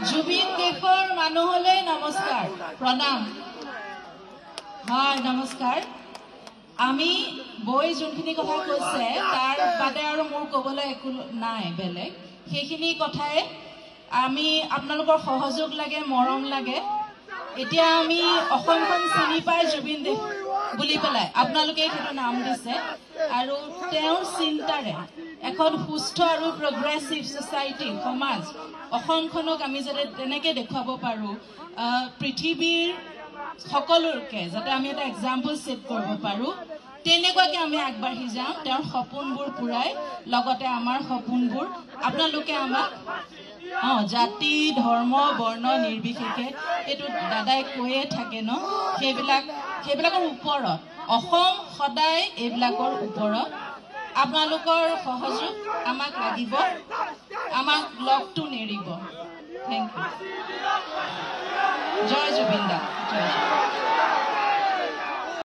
জুবিন দেশৰ মানুহলৈ নমস্কাৰ প্ৰণাম হয় নমস্কাৰ আমি বৈ যোনখিনি কথা কৈছে তাৰ বাদে আৰু মোৰ ক'বলৈ একো নাই বেলেগ সেইখিনি কথাই আমি আপোনালোকৰ সহযোগ লাগে মৰম লাগে এতিয়া আমি অসমখন চিনি পাই জুবিন দেশ বুলি পেলাই আপোনালোকে সেইটো নাম দিছে আৰু তেওঁৰ চিন্তাৰে এখন সুস্থ আৰু প্ৰগ্ৰেছিভ সোসাইটি সমাজ অসমখনক আমি যাতে তেনেকে দেখাব পাৰো পৃথিৱীৰ সকলোকে যাতে আমি এটা এক্সাম্পল সেট কৰিব পাৰো তেনেকুৱাকে আমি আগবাঢ়ি যাওঁ তেওঁৰ সপোনবোৰ পুৰাই লগতে আমাৰ সপোনবোৰ আপোনালোকে আমাক জাতি ধৰ্ম বৰ্ণ নিৰ্বিশেষে এটো দাদাই কৈয়ে থাকে ন সেইবিলাকৰ ওপৰত অসম সদায় এইবিলাকৰ ওপৰত আপোনালোকৰ সহযোগ আমাক লাগিব আমাক লগটো নেৰিব থ্যাংক ইউ জয় জুবিন দা জয়